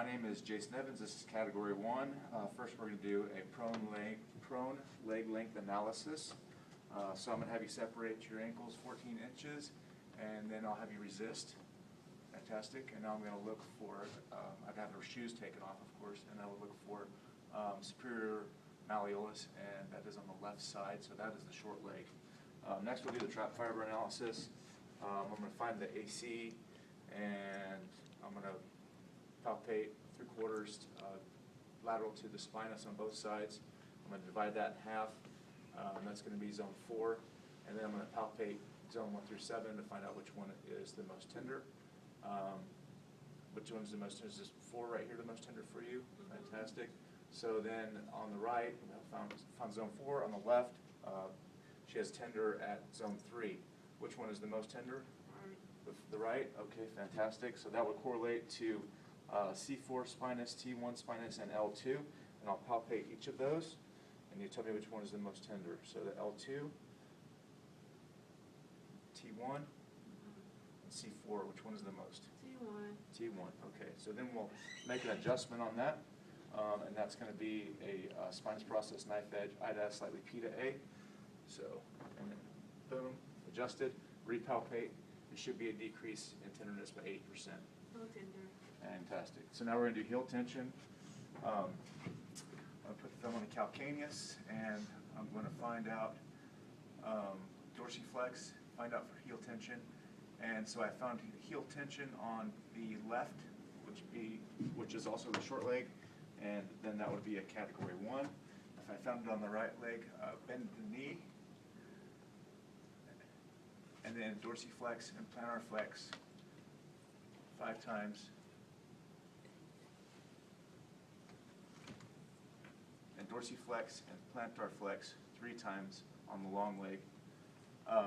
name is Jason Evans. This is category 1. First we're going to do a prone leg length analysis. So I'm going to have you separate your ankles 14 inches, and then I'll have you resist. Fantastic. And now I'm going to look for, I've had our shoes taken off, of course, and I will look for superior malleolus, and that is on the left side, so that is the short leg. Next we'll do the trap fiber analysis. I'm going to find the AC, and I'm going to palpate 3/4 lateral to the spinous on both sides. I'm going to divide that in half, and that's going to be zone 4. And then I'm going to palpate zone 1 through 7 to find out which one is the most tender. Which one's the most tender? Is this 4 right here the most tender for you? Fantastic. So then on the right, I found zone 4. On the left, she has tender at zone 3. Which one is the most tender? The right? Okay, fantastic. So that would correlate to C4 spinous, T1 spinous, and L2. And I'll palpate each of those, and you tell me which one is the most tender. So the L2, T1, and C4, which one is the most? T1. T1, okay. So then we'll make an adjustment on that, and that's going to be a spinous process knife edge, I to S, slightly P to A. So, and then boom, adjusted, repalpate. It should be a decrease in tenderness by 80%. No tender. Fantastic. So now we're going to do heel tension. I'll put the thumb on the calcaneus, and I'm going to find out dorsiflex, find out for heel tension. And so I found heel tension on the left, which is also the short leg, and then that would be a category 1. If I found it on the right leg, bend the knee, and then dorsiflex and plantar flex 5 times. And dorsiflex and plantar flex 3 times on the long leg.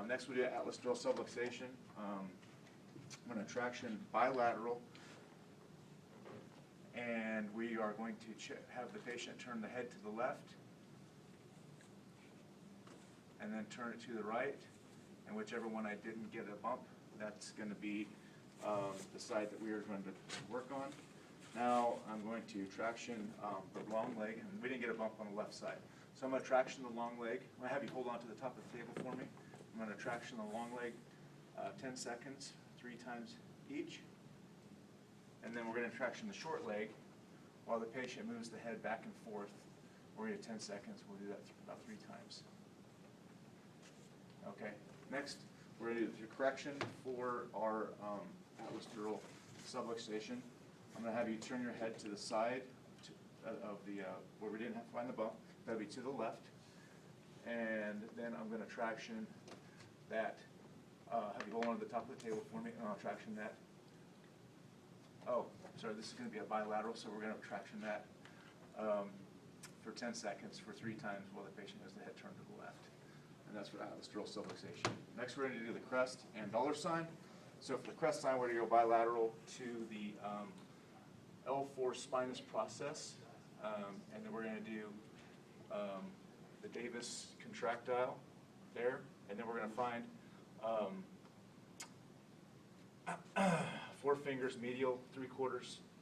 Next we do atlas dural subluxation. I'm going to traction bilateral, and we are going to have the patient turn the head to the left, and then turn it to the right, and whichever one I didn't get a bump, that's going to be the side that we are going to work on. Now I'm going to traction the long leg, and we didn't get a bump on the left side. So I'm going to traction the long leg. I'm going to have you hold on to the top of the table for me. I'm going to traction the long leg 10 seconds, 3 times each. And then we're going to traction the short leg while the patient moves the head back and forth. We're going to do 10 seconds. We'll do that about 3 times. Okay. Next, we're going to do the correction for our atlas dural subluxation. I'm going to have you turn your head to the side of the where we didn't have to find the bump. That'll be to the left. And then I'm going to traction that. Have you hold on to the top of the table for me, and I'll traction that. Oh, sorry, this is going to be a bilateral, so we're going to traction that for 10 seconds for 3 times while the patient has the head turned to the left. And that's for atlas dural subluxation. Next, we're going to do the crest and dollar sign. So for the crest sign, we're going to go bilateral to the L4 spinous process, and then we're going to do the Davis contractile there, and then we're going to find 4 fingers medial,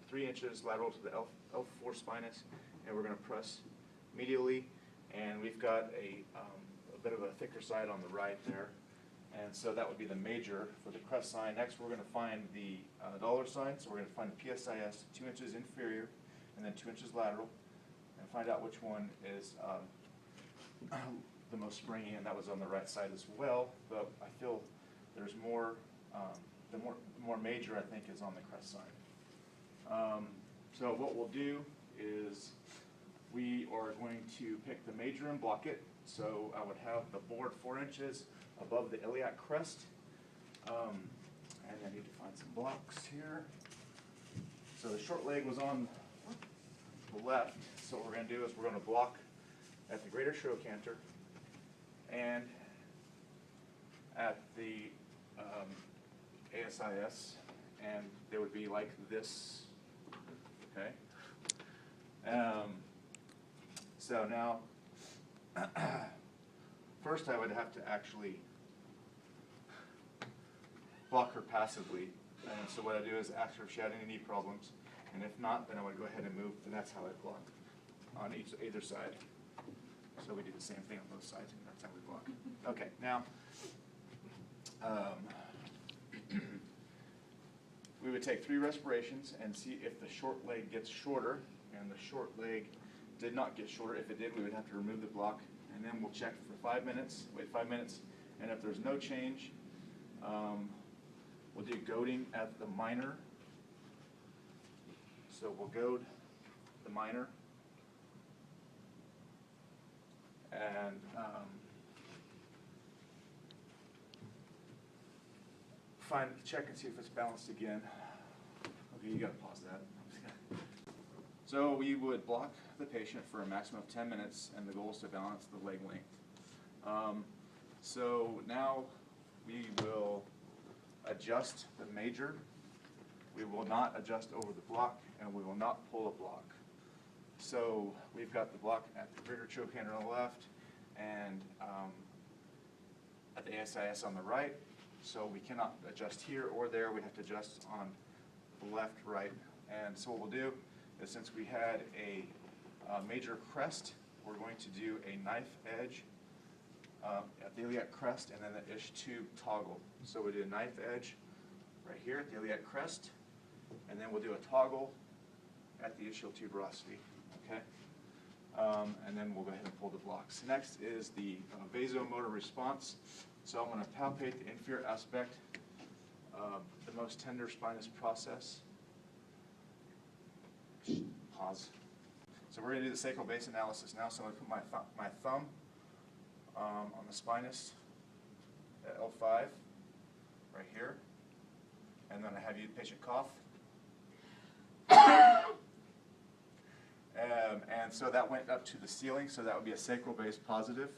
3 inches lateral to the L4 spinous, and we're going to press medially, and we've got a bit of a thicker side on the right there, and so that would be the major for the crest sign. Next, we're going to find the dollar sign, so we're going to find the PSIS 2 inches inferior and then 2 inches lateral, and find out which one is the most springy, and that was on the right side as well, but I feel there's more, the more major I think is on the crest sign. So what we'll do is we are going to pick the major and block it. So I would have the board 4 inches above the iliac crest, and I need to find some blocks here. So the short leg was on the left, so what we're going to do is we're going to block at the greater trochanter and at the ASIS, and they would be like this, okay? So now, first I would have to actually block her passively, and so what I do is ask her if she had any knee problems, And if not, then I would go ahead and move, and that's how I block on either side. So we do the same thing on both sides, and that's how we block. Okay, now, we would take 3 respirations and see if the short leg gets shorter, and the short leg did not get shorter. If it did, we would have to remove the block, and then we'll check for 5 minutes, wait 5 minutes, and if there's no change, we'll do goading at the minor. So we'll goad the minor, and check and see if it's balanced again. Okay, you gotta pause that. So we would block the patient for a maximum of 10 minutes, and the goal is to balance the leg length. So now we will adjust the major. We will not adjust over the block, and we will not pull a block. So we've got the block at the greater choke hand on the left, and at the ASIS on the right. So we cannot adjust here or there. We have to adjust on the left, right. And so what we'll do is, since we had a major crest, we're going to do a knife edge at the iliac crest, and then the ish-2 toggle. So we do a knife edge right here at the iliac crest, and then we'll do a toggle at the ischial tuberosity, okay? And then we'll go ahead and pull the blocks. Next is the vasomotor response. So I'm going to palpate the inferior aspect of the most tender spinous process. Pause. So we're going to do the sacral base analysis now. So I'm going to put my thumb on the spinous at L5 right here, and then I have you patient cough. And so that went up to the ceiling, so that would be a sacral base positive.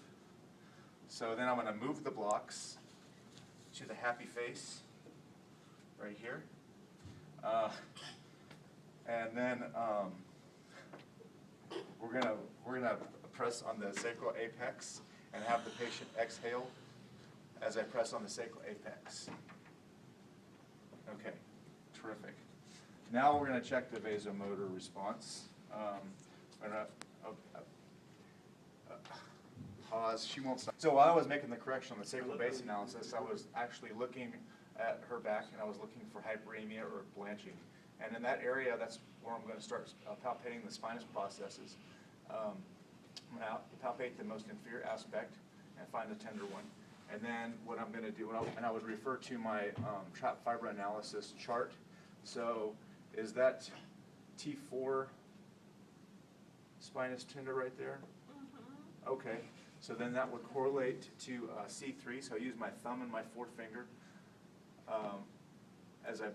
So then I'm going to move the blocks to the happy face right here. And then we're gonna press on the sacral apex and have the patient exhale as I press on the sacral apex. Okay, terrific. Now we're going to check the vasomotor response. I'm gonna pause. She won't stop. So while I was making the correction on the sacral base analysis, I was actually looking at her back, and I was looking for hyperemia or blanching. And in that area, that's where I'm going to start palpating the spinous processes. I'm going to palpate the most inferior aspect and find the tender one. And then what I'm going to do, and I would refer to my trap fiber analysis chart. So is that T4 spinous tender right there? Mm-hmm. Okay. So then that would correlate to C3. So I use my thumb and my forefinger as I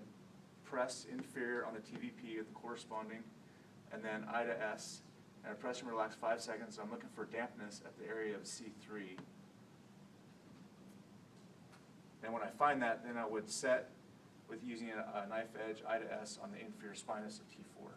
press inferior on the TVP at the corresponding, and then I to S, and I press and relax 5 seconds. So I'm looking for dampness at the area of C3. And when I find that, then I would set with using a knife edge I to S on the inferior spinous of T4.